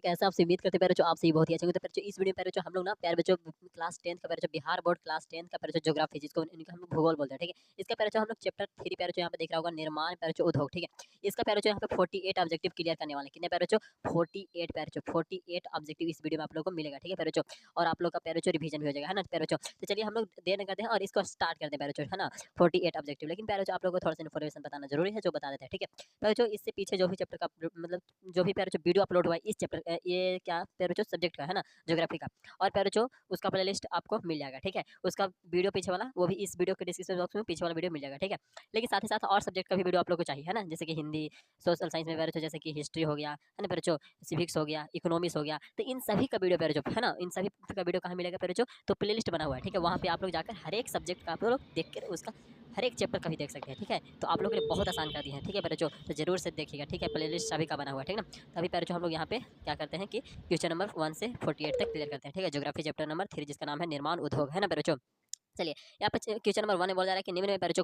कैसे आपसे उम्मीद करते हैं प्यारे बच्चों, आप सभी बहुत ही अच्छे होंगे। तो प्यारे बच्चों, इस वीडियो में प्यारे बच्चों हम लोग ना प्यारे बच्चों क्लास 10 का प्यारे बच्चों बिहार बोर्ड क्लास 10 का प्यारे बच्चों ज्योग्राफी, जिसको इनका हम लोग भूगोल बोलते हैं, ठीक है। इसका प्यारे बच्चों हम लोग चैप्टर 3 प्यारे बच्चों यहाँ पे देख रहा होगा, निर्माण प्यारे बच्चों उद्योग, ठीक है। इसका प्यारे बच्चों यहाँ पे 48 ऑब्जेक्टिव क्लियर करने वाले हैं। कितने प्यारे बच्चों? 48 प्यारे बच्चों, 48 ऑब्जेक्टिव इस वीडियो में आप लोगों को मिलेगा, ठीक है प्यारे बच्चों। और आप लोग का प्यारे बच्चों रिवीजन भी हो जाएगा, है ना प्यारे बच्चों। तो चलिए हम लोग देर नहीं करते हैं और इसको स्टार्ट करते हैं प्यारे बच्चों, है ना। 48 ऑब्जेक्टिव, लेकिन प्यारे बच्चों आप लोगों को थोड़ा सा इन्फॉर्मेशन बताना जरूरी है, जो बता देते हैं, ठीक है प्यारे बच्चों। इससे पीछे जो भी चैप्टर का मतलब जो भी प्यारे बच्चों वीडियो अपलोड हुआ है इस चैप्टर ये क्या प्यारे बच्चों सब्जेक्ट का, है ना, ज्योग्राफी का। और प्यारे बच्चों उसका प्लेलिस्ट आपको मिल जाएगा, ठीक है। उसका वीडियो पीछे वाला वो भी इस वीडियो के डिस्क्रिप्शन बॉक्स में पीछे वाला वीडियो मिल जाएगा, ठीक है। लेकिन साथ ही साथ और सब्जेक्ट का भी वीडियो आप लोग को चाहिए, है ना, जैसे कि हिंदी, सोशल साइंस में प्यारे बच्चों जैसे कि हिस्ट्री हो गया, है ना प्यारे बच्चों, सिविक्स हो गया, इकोनॉमिक्स हो गया। तो इन सभी का वीडियो प्यारे बच्चों, है ना, इन सभी का वीडियो कहाँ मिलेगा प्यारे बच्चों? तो प्लेलिस्ट बना हुआ है, ठीक है। वहाँ पे आप लोग जाकर हर एक सब्जेक्ट का आप लोग देख कर उसका हर एक चैप्टर का भी देख सकते हैं, ठीक है। तो आप लोगों के लिए बहुत आसान कर दिए हैं, ठीक है प्यारे बच्चों। तो जरूर से देखिएगा, ठीक है। प्लेलिस्ट सभी का बना हुआ है, ठीक है ना। तभी प्यारे बच्चों हम लोग यहाँ पे क्या करते हैं कि क्वेश्चन नंबर 1 से 48 तक क्लियर करते हैं, ठीक है। ज्योग्राफी चैप्टर नंबर 3 जिसका नाम है निर्माण उद्योग, है ना प्यारे बच्चों। चलिए, यहाँ पे क्वेश्चन नंबर 1 में बोला जा रहा है कि निम्न में प्यारे बच्चों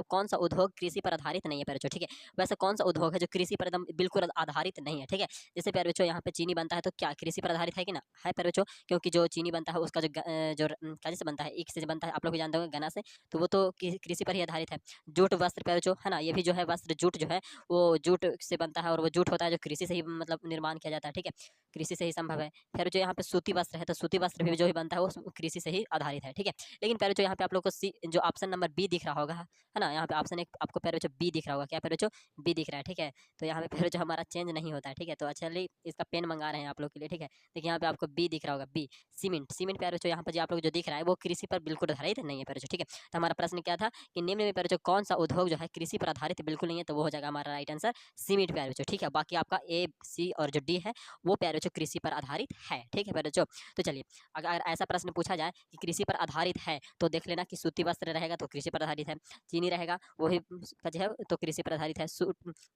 कौन सा उद्योग कृषि पर आधारित नहीं है प्यारे बच्चों, ठीक है। वैसे कौन सा उद्योग है जो कृषि पर एकदम बिल्कुल आधारित नहीं है, ठीक है। जैसे प्यारे बच्चों यहाँ पे चीनी बनता है, तो क्या कृषि पर आधारित है कि ना, है प्यारे बच्चों। क्योंकि जो चीनी बनता है उसका काजे से बनता है, ईख से बनता है, आप लोग भी जानते होंगे, गन्ना से। तो वो तो कृषि पर ही आधारित है। जूट वस्त्र प्यारे बच्चों, है ना, ये भी जो है वस्त्र जूट जो है वो जूट से बनता है, और वो जूट होता है जो कृषि से ही मतलब निर्माण किया जाता है, ठीक है। कृषि से ही संभव है। फिर जो यहाँ पे सूती वस्त्र है, तो सूती वस्त्र भी जो ही बनता है वो कृषि से ही आधारित है, ठीक है। लेकिन प्यारे बच्चों यहाँ पे आप लोग को सी जो ऑप्शन नंबर बी दिख रहा होगा, है ना, यहाँ पे ऑप्शन एक आपको प्यारे बच्चों बी दिख रहा होगा। क्या प्यारे बच्चों? बी दिख रहा है, ठीक है। तो यहाँ पे प्यारे बच्चों हमारा चेंज नहीं होता है, ठीक है। तो चलिए इसका पेन मंगा रहे हैं आप लोग के लिए, ठीक है। देखिए यहाँ पे आपको बी दिख रहा होगा, बी सीमेंट। सीमेंट प्यारे बच्चों यहाँ पे जो आप लोग जो दिख रहा है वो कृषि पर बिल्कुल आधारित नहीं है प्यारे बच्चों, ठीक है। तो हमारा प्रश्न क्या था कि निम्न में प्यारे बच्चों कौन सा उद्योग जो है कृषि पर आधारित बिल्कुल नहीं है, तो वो हो जाएगा हमारा राइट आंसर सीमेंट प्यारे बच्चों, ठीक है। बाकी आपका ए, सी और जो डी है वो प्यारे बच्चों कृषि पर आधारित है, ठीक है प्यारे बच्चों। तो चलिए, अगर ऐसा प्रश्न पूछा जाए कि कृषि पर आधारित है, तो देख लेना कि सूती वस्त्र रहेगा तो कृषि पर आधारित है, चीनी रहेगा वो भी जो है तो कृषि पर आधारित है,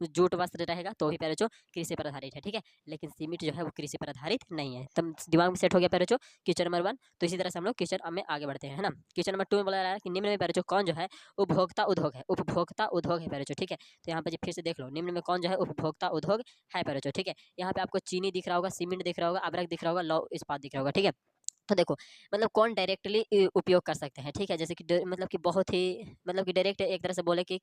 जूट वस्त्र रहेगा तो भी प्यारे बच्चों कृषि पर आधारित है, ठीक है। लेकिन सीमेंट जो है वो कृषि पर आधारित नहीं है। तब दिमाग में सेट हो गया प्यारे बच्चों क्वेश्चन नंबर 1। तो इसी तरह से हम लोग क्वेश्चन में आगे बढ़ते हैं, है ना। क्वेश्चन नंबर 2 में बोला रहा है कि निम्न में प्यारे बच्चों कौन जो है उपभोक्ता उद्योग है, उपभोक्ता उद्योग है प्यारे बच्चों, ठीक है। तो यहाँ पे फिर से देख लो, निम्न में कौन जो है उपभोक्ता उद्योग है प्यारे बच्चों, ठीक है। यहाँ पे आपको चीनी दिख रहा होगा, सीमेंट दिख रहा होगा, अदरक दिख रहा होगा, लौह इस्पात दिख रहा होगा, ठीक है। तो देखो, मतलब कौन डायरेक्टली उपयोग कर सकते हैं, ठीक है। जैसे कि मतलब कि बहुत ही मतलब कि डायरेक्ट एक तरह से बोले कि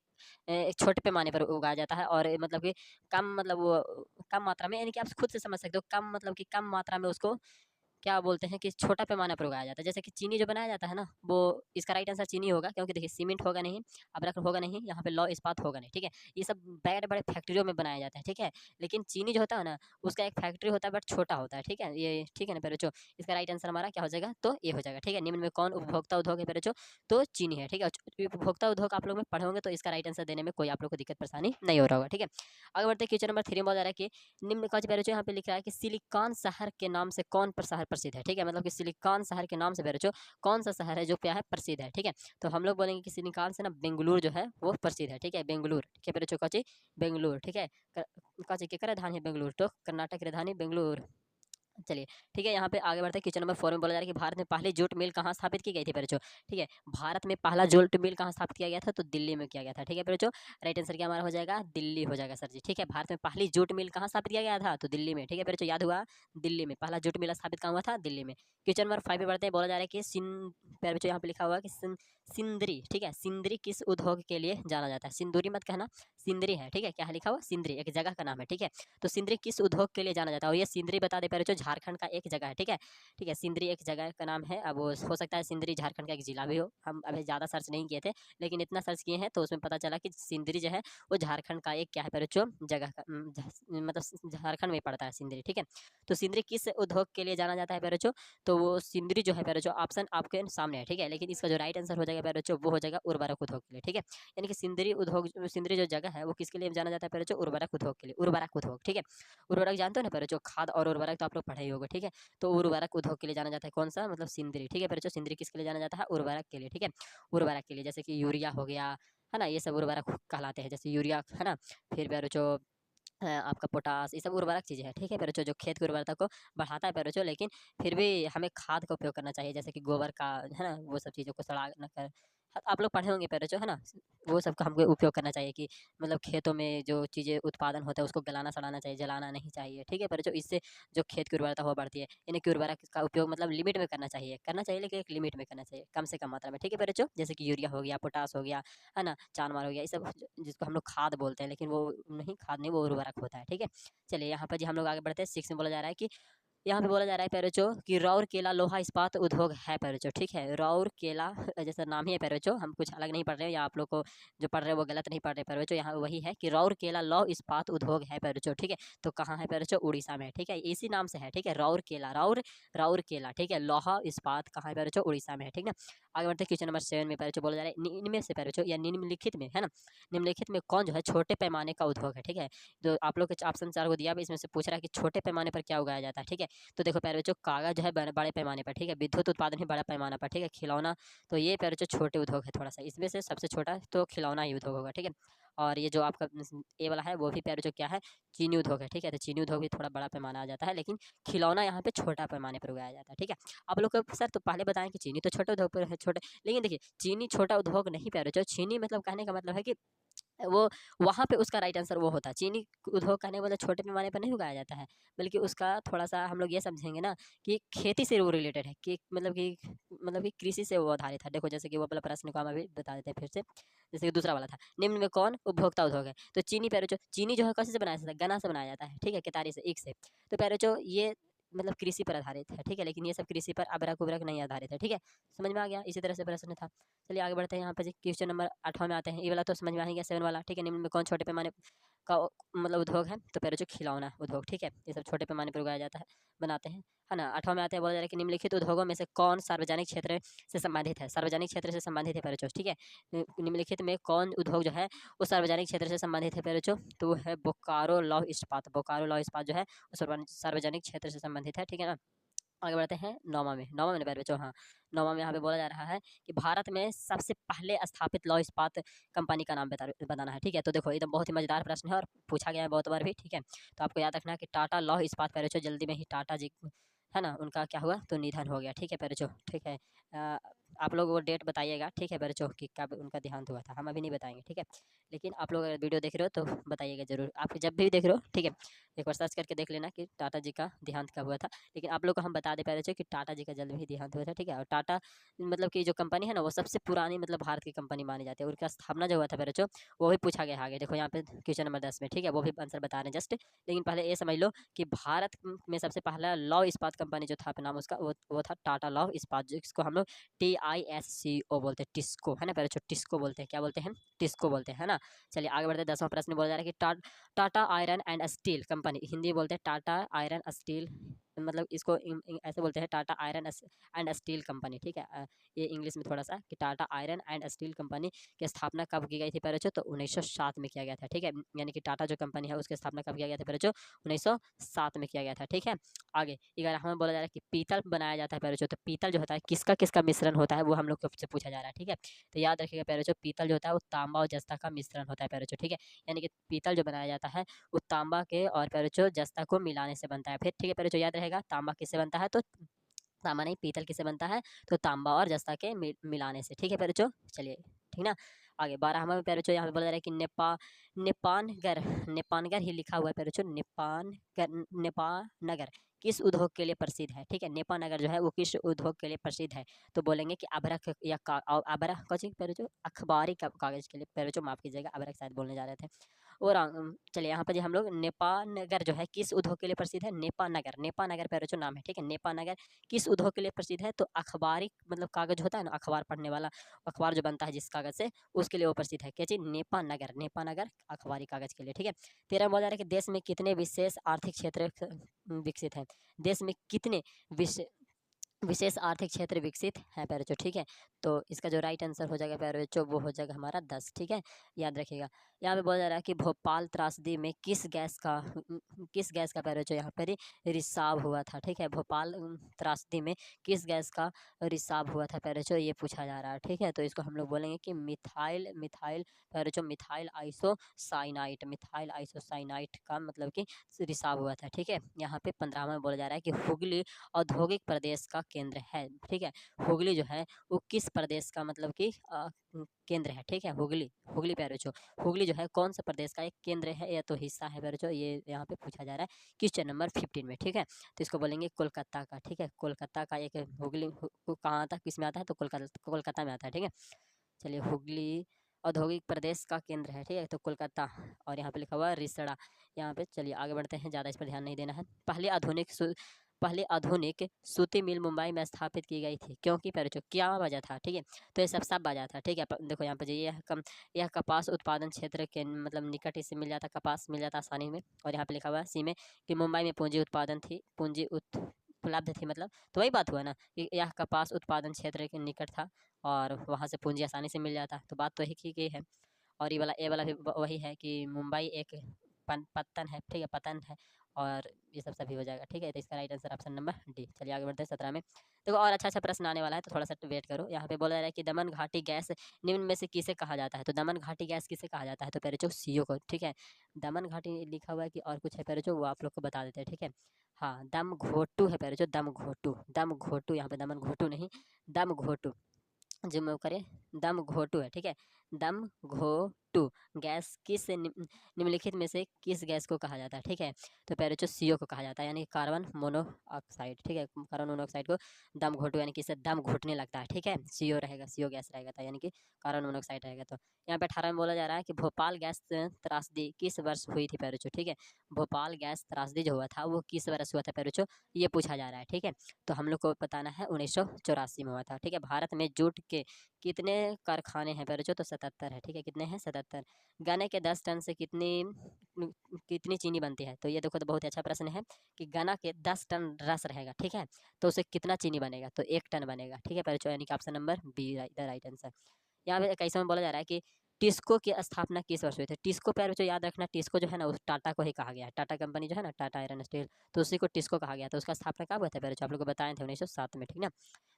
एक छोटे पैमाने पर उगाया जाता है, और मतलब कि कम मतलब वो कम मात्रा में, यानी कि आप खुद से समझ सकते हो, कम मतलब कि कम मात्रा में उसको क्या बोलते हैं कि छोटा पैमाना पर उगाया जाता है। जैसे कि चीनी जो बनाया जाता है ना, वो इसका राइट आंसर चीनी होगा, क्योंकि देखिए सीमेंट होगा नहीं, अदरक होगा नहीं, यहाँ पे लौह इस्पात होगा नहीं, ठीक है। ये सब बड़े बड़े फैक्ट्रियों में बनाया जाता है, ठीक है। लेकिन चीनी जो होता है ना, उसका एक फैक्ट्री होता है बट छोटा होता है, ठीक है। ये ठीक है ना प्यारे बच्चों। इसका राइट आंसर हमारा क्या हो जाएगा? तो ये हो जाएगा, ठीक है। निम्न में कौन उपभोक्ता उद्योग है प्यारे बच्चों? तो चीनी है, ठीक है। उपभोक्ता उद्योग आप लोग में पढ़े होंगे, तो इसका राइट आंसर देने में कोई आप लोग को दिक्कत परेशानी नहीं हो रहा होगा, ठीक है। आगे बढ़ते क्वेश्चन नंबर 3 में बोला जा रहा है कि निम्न का प्यारे बच्चों यहाँ पे लिख रहा है कि सिलिकॉन शहर के नाम से कौन शहर प्रसिद्ध है, ठीक है। मतलब कि सिलिकॉन शहर के नाम से प्यारे बच्चों कौन सा शहर है जो क्या है प्रसिद्ध है, ठीक है। तो हम लोग बोलेंगे कि सिलिकॉन से ना बेंगलुरु जो है वो प्रसिद्ध है, ठीक है। बेंगलुरु, ठीक है प्यारे बच्चों, कौची बेंगलुरु, ठीक है। कौची की राजधानी है बेंगलुरु, तो कर्नाटक की राजधानी बेंगलुरु। चलिए, ठीक है। यहाँ पे आगे बढ़ते हैं क्वेश्चन नंबर 4 में बोला जा रहा है कि भारत में पहली जूट मिल कहाँ स्थापित की गई थी प्यारे बच्चों, ठीक है। भारत में पहला जूट मिल कहाँ स्थापित किया गया था? तो दिल्ली में किया गया था, ठीक है प्यारे बच्चों। राइट आंसर क्या हमारा हो जाएगा? दिल्ली हो जाएगा सर जी, ठीक है। भारत में पहली जूट मिल कहाँ स्थापित किया गया था? तो दिल्ली में, ठीक है प्यारे बच्चों, याद हुआ, दिल्ली में पहला जूट मिल स्थापित कहाँ हुआ था? दिल्ली में। क्वेश्चन नंबर 5 पे बढ़ते हैं, बोला जा रहा है कि प्यारे बच्चों यहाँ पे लिखा हुआ है कि सिंदरी, ठीक है, सिंदरी किस उद्योग के लिए जाना जाता है? सिंदूरी मत कहना, सिंदरी है, ठीक है। क्या है लिखा हुआ? सिंदरी एक जगह का नाम है, ठीक है। तो सिंदरी किस उद्योग के लिए जाना जाता है? और ये सिंदरी बता दे प्यारे बच्चों झारखंड का एक जगह है, ठीक है। ठीक है, सिंदरी एक जगह का नाम है। अब हो सकता है सिंदरी झारखंड का एक जिला भी हो, हम अभी ज़्यादा सर्च नहीं किए थे, लेकिन इतना सर्च किए हैं तो उसमें पता चला कि सिंदरी जो है वो झारखंड का एक क्या है प्यारे बच्चों जगह का मतलब झारखंड में पड़ता है सिंदरी, ठीक है। तो सिंदरी किस उद्योग के लिए जाना जाता है प्यारे बच्चों? तो वो सिंदरी जो है प्यारे बच्चों ऑप्शन आपके सामने है, ठीक है। लेकिन इसका जो राइट आंसर हो जाएगा प्यारे बच्चों वो हो जाएगा उर्वरक उद्योग के लिए, ठीक है। यानी कि सिंदरी उद्योग, सिंदरी जो जगह है वो किसके लिए जाना जाता है प्यारे बच्चों? उर्वरक उद्योग के लिए, उर्वरक उद्योग, ठीक है। उर्वरक जानते हो ना प्यारे बच्चों, खाद और उर्वरक तो आप लोग पढ़े ही होंगे, ठीक है। तो उर्वरक उद्योग के लिए जाना जाता है कौन सा? मतलब सिंदरी, ठीक है प्यारे बच्चों। सिंदरी किसके लिए जाना जाता है? उर्वरक के लिए, ठीक है। उर्वरक के लिए, जैसे कि यूरिया हो गया, है ना, ये सब उर्वरक कहलाते हैं, जैसे यूरिया, है ना। फिर प्यारे बच्चों आपका पोटास, ये सब उर्वरक चीज़ें हैं, ठीक है प्यारे बच्चों, जो खेत की उर्वरता को बढ़ाता है प्यारे बच्चों। लेकिन फिर भी हमें खाद का उपयोग करना चाहिए, जैसे कि गोबर का, है ना, वो सब चीज़ों को सड़ा न कर, आप लोग पढ़े होंगे पैरों है ना, वो सब का हमको उपयोग करना चाहिए कि मतलब खेतों में जो चीज़ें उत्पादन होता है उसको गलाना सड़ाना चाहिए, जलाना नहीं चाहिए, ठीक है पैरों। इससे जो खेत की उर्वरता वो बढ़ती है। इन्हें की उर्वरक का उपयोग मतलब लिमिट में करना चाहिए लेकिन एक लिमिट में करना चाहिए, कम से कम मात्रा में, ठीक है पैरों। जैसे कि यूरिया हो गया, पोटास हो गया, है ना, चारमार हो गया, ये सब जिसको हम लोग खाद बोलते हैं, लेकिन वो नहीं, खाद नहीं, वो उर्वरक होता है, ठीक है। चलिए यहाँ पर जी हम लोग आगे बढ़ते हैं। 6 में बोला जा रहा है कि यहाँ पे बोला जा रहा है पैरोचो कि राउरकेला लोहा इस्पात उद्योग है पैरोचो, ठीक है। राउरकेला जैसा नाम ही है पैरोचो, हम कुछ अलग नहीं पढ़ रहे हैं, या आप लोग को जो पढ़ रहे हैं वो गलत नहीं पढ़ रहे पैरोचो, यहाँ वही है कि राउरकेला लौह इस्पात उद्योग है पैरोचो, ठीक है। तो कहाँ है पैरोचो? उड़ीसा में, ठीक है, इसी नाम से है, ठीक है, राउरकेला, राउरकेला, ठीक है, लोहा इस्पात कहाँ है पैरोचो? उड़ीसा में है, ठीक है। आगे बढ़ते हैं क्वेश्चन नंबर 7 में पैरोचो बोला जा रहा है इनमें से पैरोचो या निम्नलिखित में, है ना, निम्नलिखित में कौन जो है छोटे पैमाने का उद्योग है, ठीक है। तो आप लोग के ऑप्शन 4 को दिया, इसमें से पूछ रहा है कि छोटे पैमाने पर क्या उगाया जाता है, ठीक है। तो देखो प्यारे बच्चों, कागज जो है बड़े पैमाने पर, ठीक है, विद्युत उत्पादन भी बड़ा पैमाना पर, ठीक है, खिलौना, तो ये प्यारे बच्चों छोटे उद्योग है थोड़ा सा, इसमें से सबसे छोटा तो खिलौना ही उद्योग होगा, ठीक है। और ये जो आपका ए वाला है वो भी प्यारे बच्चों क्या है? चीनी उद्योग है, ठीक है। तो चीनी उद्योग भी थोड़ा बड़ा पैमाना आ जाता है, लेकिन खिलौना यहाँ पे छोटा पैमाने पर उगाया जाता है, ठीक है। आप लोग को सर तो पहले बताएं कि चीनी तो छोटे उद्योग पर है, छोटे, लेकिन देखिए चीनी छोटा उद्योग नहीं प्यारे बच्चों, चीनी मतलब कहने का मतलब है कि वो वहाँ पे उसका राइट आंसर वो होता है। चीनी उद्योग कहने का मतलब छोटे पैमाने पर नहीं उगाया जाता है, बल्कि उसका थोड़ा-सा हम लोग ये समझेंगे ना कि खेती से वो रिलेटेड है, कि मतलब कि कृषि से वो आधारित है। देखो जैसे कि वो वाला प्रश्न को हम अभी बता देते हैं फिर से। जैसे कि दूसरा वाला था, निम्न में कौन उपभोक्ता उद्योग है? तो चीनी पैरोचो, चीनी जो है कैसे से बनाया जाता है? गन्ना से बनाया जाता है, ठीक है, केतारी से, ईख से। तो पैरोचो ये मतलब कृषि पर आधारित है, ठीक है, लेकिन ये सब कृषि पर अबरक-उबरक नहीं आधारित है, ठीक है। समझ में आ गया? इसी तरह से प्रश्न था। चलिए आगे बढ़ते हैं। यहाँ पे जी क्वेश्चन नंबर 8वां में आते हैं। ये वाला तो समझ में आ ही गया, 7 वाला, ठीक है। निम्न में कौन छोटे पैमाने का मतलब उद्योग है? तो पहले जो खिलौना उद्योग, ठीक है। ये सब छोटे पैमाने पर उगाया जाता है, बनाते हैं, है ना। 8वां में आते हैं, बोला जा रहा है कि निम्नलिखित उद्योगों में से कौन सार्वजनिक क्षेत्र से संबंधित है? सार्वजनिक क्षेत्र से संबंधित है पहले, ठीक है। निम्नलिखित में कौन उद्योग जो है वो सार्वजनिक क्षेत्र से संबंधित है पहले, तो वो है बोकारो लौह इस्पात। बोकारो लौह इस्पात जो है वो सार्वजनिक क्षेत्र से संबंधित है, ठीक है ना। आगे बढ़ते हैं 9वां में, 9वां में नहीं पैर बच्चों, हाँ, 9वां में यहाँ पे बोला जा रहा है कि भारत में सबसे पहले स्थापित लौह इस्पात कंपनी का नाम बताना है, ठीक है। तो देखो एकदम बहुत ही मजेदार प्रश्न है और पूछा गया है बहुत बार भी, ठीक है। तो आपको याद रखना है कि टाटा लौह इस्पात पैर बच्चों, जल्दी में ही टाटा जी, है ना, उनका क्या हुआ? तो निधन हो गया, ठीक है पैर बच्चों, ठीक है। आप लोग वो डेट बताइएगा, ठीक है पैर बच्चों, कि कब उनका देहांत हुआ था, हम अभी नहीं बताएंगे, ठीक है। लेकिन आप लोग अगर वीडियो देख रहे हो तो बताइएगा जरूर, आप जब भी देख रहे हो, ठीक है, एक बार सर्च करके देख लेना कि टाटा जी का देहांत कब हुआ था। लेकिन आप लोग को हम बता दे पा रहे थे कि टाटा जी का जल्द ही देहांत हुआ था, ठीक है। और टाटा मतलब कि जो कंपनी है ना वो सबसे पुरानी मतलब भारत की कंपनी मानी जाती है। उनका स्थापना जो हुआ था बच्चों, वो भी पूछा गया आगे, देखो यहाँ पे क्वेश्चन नंबर 10 में, ठीक है, वो भी आंसर बता रहे हैं जस्ट। लेकिन पहले ये समझ लो कि भारत में सबसे पहला लौह इस्पात कंपनी जो था नाम उसका, वो था टाटा लौह इस्पात, जिसको हम लोग TISCO बोलते हैं, टिस्को, है ना बच्चों, टिस्को बोलते हैं, क्या बोलते हैं? टिस्को बोलते हैं, है ना। चलिए आगे बढ़ते हैं। 10वां प्रश्न बोला जा रहा है कि Tata iron and steel company, Hindi बोलते हैं टाटा आयरन स्टील, मतलब इसको ऐसे बोलते हैं Tata iron and steel company, ठीक है। ये इंग्लिश में थोड़ा सा कि Tata iron and steel company की स्थापना कब की गई थी पैरोचो? तो 1907 में किया गया था, ठीक है। यानी कि टाटा जो कंपनी है उसकी स्थापना कब किया गया था पैरोचो? 1907 में किया गया था, ठीक है। आगे 11वां में बोला जा रहा है कि पीतल बनाया जाता है पैरोचो, तो पीतल जो होता है किसका किसका मिश्रण होता है वो हम लोग से पूछा जा रहा है, ठीक है। तो याद रखिएगा पैरोचो, पीतल जो होता है वो तांबा और जस्ता का मिश्रण होता है पैरोचो, ठीक है। यानी कि पीतल जो बनाया जाता है वो तांबा के और पैरोचो जस्ता को मिलाने से बनता है फिर, ठीक है पैरोचो, याद रहेगा तांबा किससे बनता है? तो तांबा नहीं, पीतल किससे बनता है? तो तांबा और जस्ता के मिलाने से, ठीक है पैरोचो। चलिए ठीक ना। आगे 12वां में पैरोचो यहाँ पे बोला जा रहा है कि नेपानगर ही लिखा हुआ है पैरोचो, नेपानगर किस उद्योग के लिए प्रसिद्ध है, ठीक है। नेपानगर जो है वो किस उद्योग के लिए प्रसिद्ध है? तो बोलेंगे कि अभ्रक या अभ्रक कौची पैरोचो, अखबारी कागज के लिए पैरोचो, माफ कीजिएगा, अभ्रक शायद बोलने जा रहे थे। और चलिए यहाँ पर जी हम लोग नेपानगर जो है किस उद्योग के लिए प्रसिद्ध है? नेपानगर, नेपानगर पैरोचो नाम है, ठीक है। नेपानगर किस उद्योग के लिए प्रसिद्ध है? तो अखबारी मतलब कागज होता है ना, अखबार पढ़ने वाला, अखबार जो बनता है जिस कागज से, उसके लिए वो प्रसिद्ध है, क्या चीज? नेपानगर, नेपानगर अखबारी कागज के लिए, ठीक है। 13 बोला जा रहा है कि देश में कितने विशेष आर्थिक क्षेत्र विकसित हैं? देश में कितने विशेष आर्थिक क्षेत्र विकसित है पैरोचो, ठीक है। तो इसका जो राइट आंसर हो जाएगा पैरोचो वो हो जाएगा हमारा 10, ठीक है, याद रखिएगा। यहाँ पे बोला जा रहा है कि भोपाल त्रासदी में किस गैस का पैरोचो यहाँ पर रिसाव हुआ था, ठीक है। भोपाल त्रासदी में किस गैस का रिसाव हुआ था पैरोचो, ये पूछा जा रहा है, ठीक है। तो इसको हम लोग बोलेंगे कि मिथाइल मिथाइल पैरोचो मिथाइल आइसोसाइनाइट, मिथाइल आइसोसाइनाइट का मतलब कि रिसाव हुआ था, ठीक है। यहाँ पे 15वां में बोला जा रहा है कि हुगली औद्योगिक प्रदेश का केंद्र है, ठीक है। हुगली जो है वो किस प्रदेश का मतलब कि केंद्र है, ठीक है। हुगली हुगली प्यारे बच्चों, हुगली जो है कौन सा प्रदेश का एक केंद्र है या तो हिस्सा है प्यारे बच्चों, ये यहाँ पे पूछा जा रहा है क्वेश्चन नंबर 15 में, ठीक है। तो इसको बोलेंगे कोलकाता का, ठीक है। कोलकाता का एक हुगली कहाँ आता है, किस में आता है, तो कोलकाता में आता है, ठीक है। चलिए, हुगली औद्योगिक प्रदेश का केंद्र है, ठीक है, तो कोलकाता। और यहाँ पे लिखा हुआ है रिसड़ा। यहाँ पे चलिए आगे बढ़ते हैं, ज़्यादा इस पर ध्यान नहीं देना है। पहले आधुनिक सूती मिल मुंबई में स्थापित की गई थी, क्योंकि पहले क्या वजह था, ठीक है। तो ये सब वजह था, ठीक है। देखो यहाँ पे जाइए, यह कपास उत्पादन क्षेत्र के मतलब निकट इससे मिल जाता, कपास मिल जाता आसानी में। और यहाँ पे लिखा हुआ है सी में कि मुंबई में पूंजी उपलब्ध थी, मतलब तो वही बात हुआ ना कि यह कपास उत्पादन क्षेत्र के निकट था और वहाँ से पूंजी आसानी से मिल जाता, तो बात तो एक ही है। और ये वाला भी वही है कि मुंबई एक पत्तन है, ठीक है, पतन है। और ये सब सभी हो जाएगा, ठीक है। तो इसका right answer option number D. चलिए आगे बढ़ते हैं 17 में। देखो और अच्छा प्रश्न आने वाला है, तो थोड़ा सा वेट करो। यहाँ पे बोला जा रहा है कि दमन घाटी गैस निम्न में से किसे कहा जाता है, तो दमन घाटी गैस किसे कहा जाता है, तो पहले सीओ को, ठीक है। दमन घाटी लिखा हुआ है कि और कुछ है पहले वो आप लोग को बता देते हैं, ठीक है। हाँ, दम घोटू है पहले दम घोटू, यहाँ पे दमन घोटू नहीं, दम घोटू जो मैं करे, दम घोटू है, ठीक है। दम घोटू गैस निम्नलिखित में से किस गैस को कहा जाता है, ठीक है। तो पहले सीओ को कहा जाता है, यानी कार्बन मोनोऑक्साइड, ठीक है। कार्बन मोनोऑक्साइड को दम घोटू यानी कि इससे दम घुटने लगता है, ठीक है। सीओ रहेगा, सीओ गैस रहेगा, तो यानी कि कार्बन मोनोऑक्साइड रहेगा। तो यहाँ पे 18 में बोला जा रहा है कि भोपाल गैस त्रासदी किस वर्ष हुई थी पैरुचो, ठीक है। भोपाल गैस त्रासदी जो हुआ था वो किस वर्ष हुआ था पैरुचो, ये पूछा जा रहा है, ठीक है। तो हम लोग को बताना है 1984 में हुआ था, ठीक है। भारत में जूट के कितने कारखाने हैं पैरुचो, तो 77 है, ठीक है। कितने हैं, 77। गन्ने के 10 टन से कितनी चीनी बनती है, तो ये देखो तो बहुत ही अच्छा प्रश्न है कि गन्ना के 10 टन रस रहेगा, ठीक है, तो उसे कितना चीनी बनेगा, तो 1 टन बनेगा, ठीक है पैरुचो, यानी कि option number be the right answer. यहाँ पे 21 में बोला जा रहा है कि टिस्को की स्थापना किस वर्ष हुई थी। टिस्को पैरुचो याद रखना, टिस्को जो है ना उस टाटा को ही कहा गया है, टाटा कंपनी जो है ना, टाटा आयरन स्टील, तो उसी को टिस्को कहा गया था। उसका स्थापना कब हुआ था पैरुचो, आप लोग को बताए थे 1907 में, ठीक ना,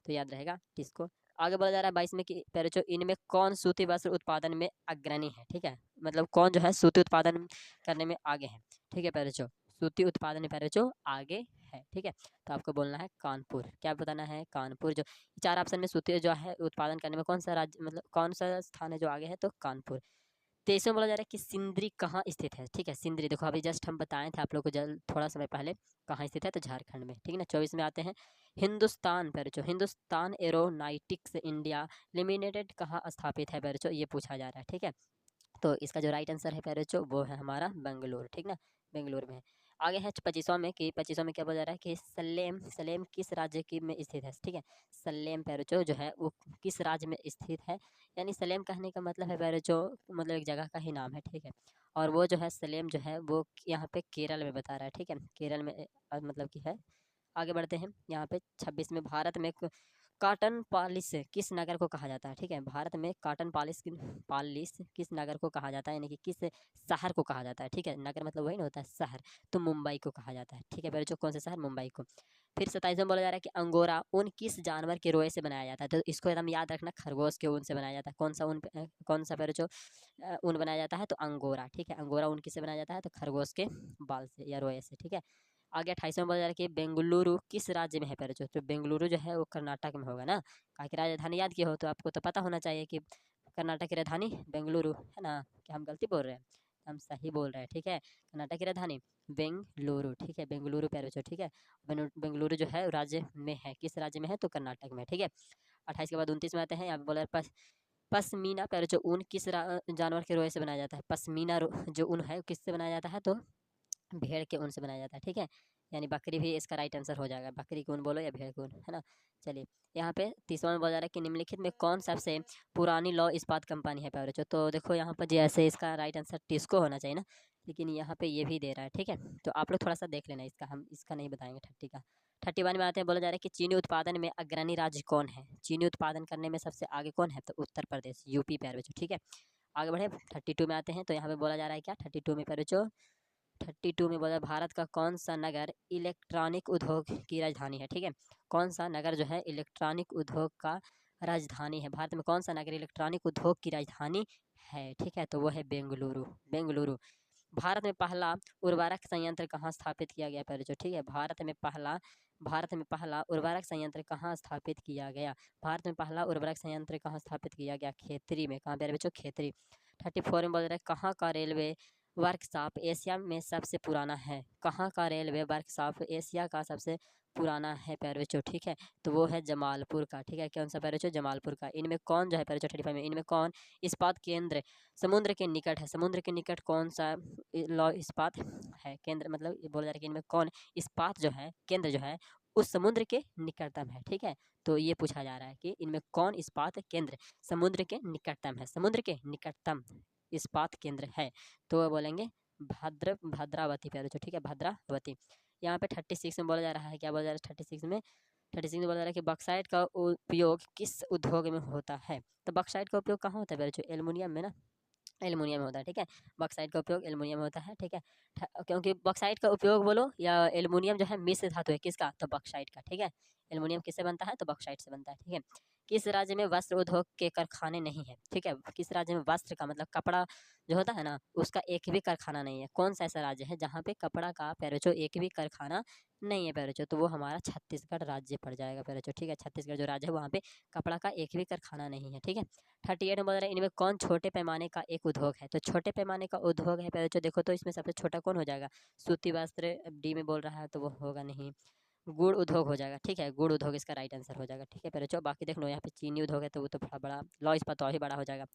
तो याद रहेगा टिस्को। आगे बोला जा रहा है 22 में कि पैरुचो इनमें कौन सूती वस्त्र उत्पादन में अग्रणी है, ठीक है। मतलब कौन जो है सूती उत्पादन करने में आगे है, ठीक है। पैरुचो सूती उत्पादन में पैरुचो आगे है, ठीक है। तो आपको बोलना है कानपुर, क्या बताना है, कानपुर। जो 4 ऑप्शन में सूती जो है उत्पादन करने में कौन सा राज्य मतलब कौन सा स्थान है जो आगे है, तो कानपुर। 23 में बोला जा रहा है कि सिंदरी कहाँ स्थित है, ठीक है। सिंदरी देखो अभी जस्ट हम बताए थे आप लोग को जल थोड़ा समय पहले, कहाँ स्थित है, तो झारखंड में, ठीक है ना। 24 में आते हैं हिंदुस्तान पैरुचो, हिंदुस्तान एरोनॉटिक्स इंडिया लिमिटेड कहाँ स्थापित है पैरुचो, ये पूछा जा रहा है, ठीक है। तो इसका जो राइट आंसर है पैरुचो वो है हमारा बेंगलुरु, ठीक ना, बेंगलुरु में है। आगे है 25वां में कि 25वां में क्या बोला जा रहा है कि सलेम सलेम किस राज्य की में स्थित है, ठीक है। सलेम पैरुचो जो है वो किस राज्य में स्थित है, यानी सलेम कहने का मतलब है पैरुचो मतलब एक जगह का ही नाम है, ठीक है। और वो जो है सलेम जो है वो यहाँ पे केरल में बता रहा है, ठीक है, केरल में मतलब कि है। आगे बढ़ते हैं यहाँ पे 26 में भारत में कॉटन पॉलिश किस नगर को कहा जाता है, ठीक है। भारत में कॉटन पॉलिश किस नगर को कहा जाता है, यानी कि किस शहर को कहा जाता है, ठीक है। नगर मतलब वही ना होता है शहर, तो मुंबई को कहा जाता है, ठीक है। बच्चों कौन सा शहर, मुंबई को। फिर 27 में बोला जा रहा है कि अंगोरा ऊन किस जानवर के रोए से बनाया जाता है, तो इसको एकदम याद रखना, खरगोश के ऊन से बनाया जाता है। कौन सा बच्चों ऊन बनाया जाता है, तो अंगोरा, ठीक है। अंगोरा ऊन किससे बनाया जाता है, तो खरगोश के बाल से या रोए से, ठीक है। आगे 28 में बोला जा रहा है कि बेंगलुरु किस राज्य में है पैरुचो, तो बेंगलुरु जो है वो कर्नाटक में होगा ना, कहा कि राजधानी याद किया हो तो आपको तो पता होना चाहिए कि कर्नाटक की राजधानी बेंगलुरु है ना। क्या हम गलती बोल रहे हैं, हम सही बोल रहे हैं, ठीक है। कर्नाटक की राजधानी बेंगलुरु, ठीक है, बेंगलुरु पैरुचो, ठीक है। बेंगलुरु जो है राज्य में है, किस राज्य में है, तो कर्नाटक में, ठीक है। 28 के बाद 29 में आते हैं, यहाँ पे बोला पश्मीना पैरुचो ऊन किस जानवर के रोए से बनाया जाता है। पश्मीना जो ऊन है किससे बनाया जाता है, तो भेड़ के ऊन से बनाया जाता है, ठीक है। यानी बकरी भी इसका राइट आंसर हो जाएगा, बकरी के ऊन बोलो या भेड़ के ऊन, है ना। चलिए यहाँ पे 30वां में बोला जा रहा है कि निम्नलिखित में कौन सबसे पुरानी लौह इस्पात कंपनी है पैरुचो, तो देखो यहाँ पर जैसे इसका राइट आंसर टिस्को होना चाहिए ना, लेकिन यहाँ पे ये भी दे रहा है, ठीक है। तो आप लोग थोड़ा सा देख लेना इसका, हम इसका नहीं बताएंगे 30 का। 31 में आते हैं, बोला जा रहा है कि चीनी उत्पादन में अग्रणी राज्य कौन है, चीनी उत्पादन करने में सबसे आगे कौन है, तो उत्तर प्रदेश, यूपी पैरुचो, ठीक है। आगे बढ़े 32 में आते हैं, तो यहाँ पे बोला जा रहा है क्या 32 में पैरुचो, 32 में बोला भारत का कौन सा नगर इलेक्ट्रॉनिक उद्योग की राजधानी है, ठीक है। कौन सा नगर जो है इलेक्ट्रॉनिक उद्योग का राजधानी है, भारत में कौन सा नगर इलेक्ट्रॉनिक उद्योग की राजधानी है, ठीक है, तो वो है बेंगलुरु, बेंगलुरु। भारत में पहला उर्वरक संयंत्र कहाँ स्थापित किया गया पहले जो, ठीक है। भारत में पहला भारत में पहला उर्वरक संयंत्र कहाँ स्थापित किया गया? भारत में पहला उर्वरक संयंत्र कहाँ स्थापित किया गया? खेतरी में। कहाँ प्यारे बच्चों? खेतरी। 34 में बोल रहा है कहाँ का रेलवे वर्कशॉप एशिया में सबसे पुराना है? कहाँ का रेलवे वर्कशॉप एशिया का सबसे पुराना है प्यारे बच्चों? ठीक है, तो वो है जमालपुर का। ठीक है, कौन सा प्यारे बच्चों? जमालपुर का। इनमें कौन जो है प्यारे बच्चों 35 में, इनमें कौन इस्पात केंद्र समुद्र के निकट है? समुद्र के निकट कौन सा लौ इस्पात है केंद्र? मतलब ये बोला जा रहा है कि इनमें कौन इस्पात जो है केंद्र जो है उस समुद्र के निकटतम है। ठीक है, तो ये पूछा जा रहा है कि इनमें कौन इस्पात केंद्र समुद्र के निकटतम है? समुद्र के निकटतम इस्पात केंद्र है, तो वो बोलेंगे भद्रावती प्यारे बच्चों। ठीक है, भद्रावती। यहाँ पे 36 में बोला जा रहा है, क्या बोला जा रहा है 36 में? 36 में बोला जा रहा है कि बॉक्साइट का उपयोग किस उद्योग में होता है? तो बॉक्साइट का उपयोग कहाँ होता है प्यारे बच्चों? एल्युमिनियम में ना, एल्युमिनियम में होता है। ठीक है, बॉक्साइट का उपयोग एल्युमिनियम में होता है। ठीक है, क्योंकि बॉक्साइट का उपयोग बोलो या एल्युमिनियम जो है मिश्र धातु है किसका? तो बॉक्साइट का। ठीक है, एल्युमिनियम किससे बनता है? तो बॉक्साइट से बनता है। ठीक है, किस राज्य में वस्त्र उद्योग के कारखाने नहीं है? ठीक है, किस राज्य में वस्त्र का मतलब कपड़ा जो होता है ना उसका एक भी कारखाना नहीं है? कौन सा ऐसा राज्य है जहाँ पे कपड़ा का पैरोचो एक भी कारखाना नहीं है पैरोचो? तो वो हमारा छत्तीसगढ़ राज्य पड़ जाएगा पैरोचो। ठीक है, छत्तीसगढ़ जो राज्य है वहाँ पे कपड़ा का एक भी कारखाना नहीं है। ठीक है, 38 में बोल रहा है इनमें कौन छोटे पैमाने का एक उद्योग है? तो छोटे पैमाने का उद्योग है पैरोचो, देखो तो इसमें सबसे छोटा कौन हो जाएगा? सूती वस्त्र। डी में बोल रहा है तो वो होगा नहीं, गुड़ उद्योग हो जाएगा। ठीक है, गुड़ उद्योग इसका राइट आंसर हो जाएगा। ठीक है पैरोचो, बाकी देख लो यहाँ पे चीनी उद्योग है तो वो तो थोड़ा बड़ा, लौ इस्पात और ही बड़ा हो जाएगा।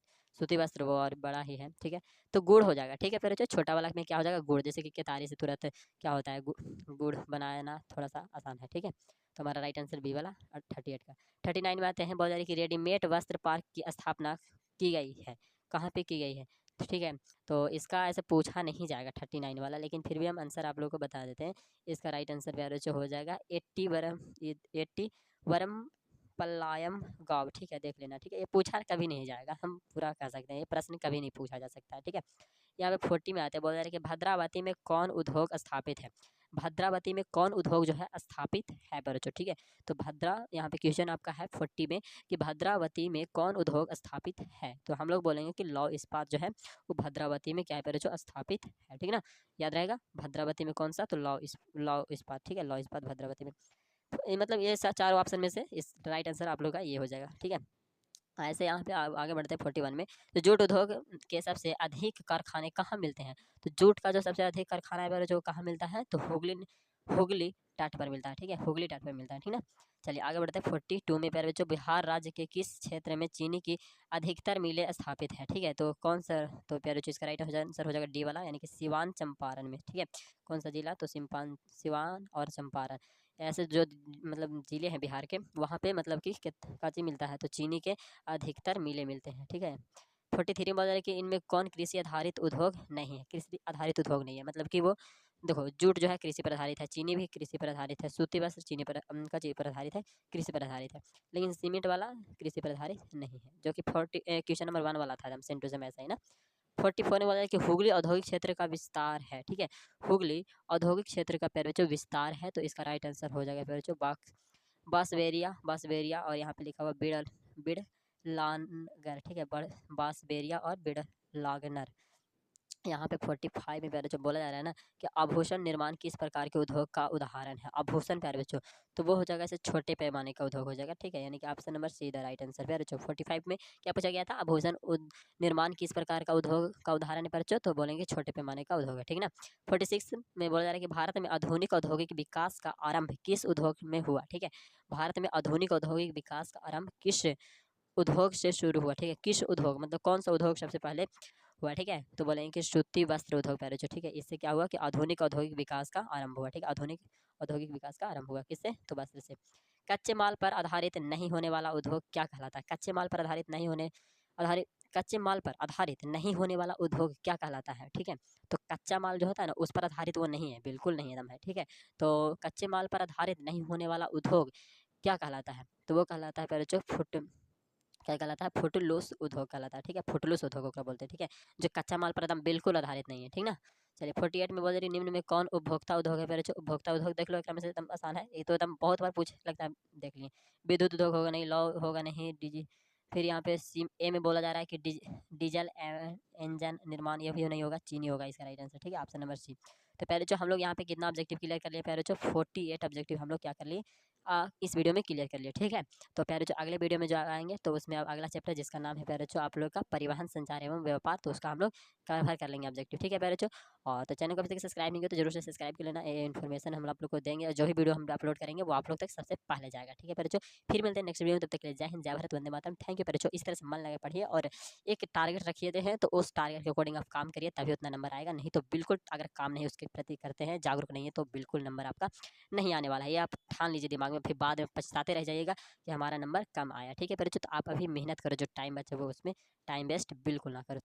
सूती वस्त्र वो और बड़ा ही है। ठीक है, तो गुड़ हो जाएगा। ठीक है पैरोचो, छोटा वाला में क्या हो जाएगा? गुड़। जैसे कि केतारी से तुरंत क्या होता है गुड़ बनाना थोड़ा सा आसान है। ठीक है, तो हमारा राइट आंसर बी वाला 38 का। 39 में आते हैं, बहुत जारी की रेडीमेड वस्त्र पार्क की स्थापना की गई है, कहाँ पे की गई है? ठीक है, तो इसका ऐसे पूछा नहीं जाएगा 39 वाला, लेकिन फिर भी हम आंसर आप लोगों को बता देते हैं। इसका राइट आंसर प्यारे बच्चों हो जाएगा 80 वरम पल्लायम गाँव। ठीक है, देख लेना। ठीक है, ये पूछा कभी नहीं जाएगा, हम पूरा कह सकते हैं ये प्रश्न कभी नहीं पूछा जा सकता है। ठीक है, यहाँ पे 40 में आते हैं, बोल रहे हैं कि भद्रावती में कौन उद्योग स्थापित है? भद्रावती में कौन उद्योग जो है स्थापित है बच्चों? ठीक है, तो भद्रा यहाँ पे क्वेश्चन आपका है 40 में कि भद्रावती में कौन उद्योग स्थापित है? तो हम लोग बोलेंगे कि लौ इस्पात जो है वो भद्रावती में क्या है बच्चों? स्थापित है। ठीक है ना, याद रहेगा भद्रावती में कौन सा? तो लौ इस्पात। ठीक है, लौ इस्पात भद्रावती में। मतलब ये चारों ऑप्शन में से इस राइट आंसर आप लोग का ये हो जाएगा। ठीक है, ऐसे यहाँ पे आगे बढ़ते हैं 41 में। तो जूट उद्योग के सबसे अधिक कारखाने कहाँ मिलते हैं? तो जूट का जो सबसे अधिक कारखाना है जो कहाँ मिलता है? तो हुगली हुगली टाट पर मिलता है। ठीक है, हुगली टाट पर मिलता है। ठीक ना, चलिए आगे बढ़ते हैं 42 में। प्यारे बच्चों, बिहार राज्य के किस क्षेत्र में चीनी की अधिकतर मिलें स्थापित है? ठीक है, तो कौन सा? तो प्यारे बच्चों इसका राइट आंसर हो जाएगा डी वाला, यानी कि सिवान चंपारण में। ठीक है, कौन सा जिला? तो सिवान और चंपारण ऐसे जो मतलब ज़िले हैं बिहार के, वहाँ पे मतलब कि काची मिलता है, तो चीनी के अधिकतर मिले मिलते हैं। ठीक है, 43 में बोला कि इनमें कौन कृषि आधारित उद्योग नहीं है? कृषि आधारित उद्योग नहीं है, मतलब कि वो देखो जूट जो है कृषि पर आधारित है, चीनी भी कृषि पर आधारित है, सूती वस्त्र चीनी पर का चीनी पर आधारित है, कृषि पर आधारित है, लेकिन सीमेंट वाला कृषि पर आधारित नहीं है, जो कि 40 क्वेश्चन नंबर 1 वाला था एकदम सेम टू सेम ऐसा ही ना। 44 में बोला है कि हुगली औद्योगिक क्षेत्र का विस्तार है। ठीक है, हुगली औद्योगिक क्षेत्र का प्यारे बच्चों विस्तार है, तो इसका राइट आंसर हो जाएगा प्यारे बच्चों बांसबेरिया। बांसबेरिया और यहाँ पे लिखा हुआ बिड़लानगर। ठीक है, बांसबेरिया और बिड़लानगर। यहाँ पे 45 में प्यारे बच्चों बोला जा रहा है ना कि आभूषण निर्माण किस प्रकार के उद्योग का उदाहरण है? आभूषण प्यारे बच्चों, तो वो हो जाएगा ऐसे छोटे पैमाने का उद्योग हो जाएगा। ठीक है, यानी कि option number see the right answer प्यारे बच्चों। 45 में क्या पूछा गया था? आभूषण निर्माण किस प्रकार का उद्योग का उदाहरण है प्यारे बच्चों? तो बोलेंगे छोटे पैमाने का उद्योग है। ठीक है ना, 46 में बोला जा रहा है कि भारत में आधुनिक औद्योगिक विकास का आरंभ किस उद्योग में हुआ? ठीक है, भारत में आधुनिक औद्योगिक विकास का आरंभ किस उद्योग से शुरू हुआ? ठीक है, किस उद्योग मतलब कौन सा उद्योग सबसे पहले हुआ? ठीक है, तो बोलेंगे कि सूती वस्त्र उद्योग पहले जो। ठीक है, इससे क्या हुआ कि आधुनिक औद्योगिक विकास का आरंभ हुआ। ठीक है, आधुनिक औद्योगिक विकास का आरंभ हुआ किससे? तो वस्त्र से। कच्चे माल पर आधारित नहीं होने वाला उद्योग क्या कहलाता है? कच्चे माल पर आधारित नहीं होने आधारित कच्चे माल पर आधारित नहीं होने वाला उद्योग क्या कहलाता है? ठीक है, तो कच्चा माल जो होता है ना उस पर आधारित वो नहीं है, बिल्कुल नहीं एकदम है। ठीक है, तो कच्चे माल पर आधारित नहीं होने वाला उद्योग क्या कहलाता है? तो वो कहलाता है पहले जो क्या कहलाता है? फुटलूस उद्योग कहलाता है। ठीक है, फुटलूस उद्योग को बोलते हैं। ठीक है, जो कच्चा माल पर एकदम बिल्कुल आधारित नहीं है। ठीक ना, चलिए 48 में बोल रही निम्न में कौन उपभोक्ता उद्योग है? पहले जो उपभोक्ता उद्योग देख लो, एक में से एकदम आसान है, ये तो एकदम बहुत बार पूछ लगता है, देख लिए। विद्युत उद्योग होगा नहीं, लॉ होगा नहीं, डीजी। फिर यहाँ पे सी ए में बोला जा रहा है कि डीजल इंजन निर्माण, ये भी नहीं होगा, चीनी होगा इसका राइट आंसर। ठीक है, ऑप्शन नंबर सी। तो पहले जो हम लोग यहाँ पे कितना ऑब्जेक्टिव क्लियर कर लिए प्यारे बच्चों, 48 ऑब्जेक्टिव हम लोग क्या कर लिए इस वीडियो में क्लियर कर लिए। ठीक है, तो प्यारे बच्चों अगले वीडियो में जो आएंगे तो उसमें अब अगला चैप्टर जिसका नाम है प्यारे बच्चों आप लोग का परिवहन, संचार एवं व्यापार, तो उसका हम लोग कवर कर लेंगे ऑब्जेक्टिव। ठीक है प्यारे बच्चों, और तो चैनल को अभी तक सब्सक्राइब नहीं किया तो जरूर से सब्सक्राइब कर लेना। ये इन्फॉर्मेशन हम आप लोग को देंगे और जो भी वीडियो हम अपलोड करेंगे वो आप लोग तक सबसे पहले जाएगा। ठीक है प्यारे बच्चों, फिर मिलते हैं नेक्स्ट वीडियो में, तब तक के लिए जय हिंद, जय भारत, वंदे मातरम। थैंक यू प्यारे बच्चों। इस तरह से मन लगा पढ़िए और एक टारगेट रखिए हैं तो उस टारगेट के अकॉर्डिंग आप काम करिए, तभी उतना नंबर आएगा। नहीं तो बिल्कुल अगर काम नहीं उसके प्रति करते हैं, जागरूक नहीं है, तो बिल्कुल नंबर आपका नहीं आने वाला है। ये आप ठान लीजिए दिमाग में, फिर बाद में पछताते रह जाइएगा कि हमारा नंबर कम आया। ठीक है प्यारे बच्चों, तो आप अभी मेहनत करो, जो टाइम बचे वो उसमें टाइम वेस्ट बिल्कुल ना करो।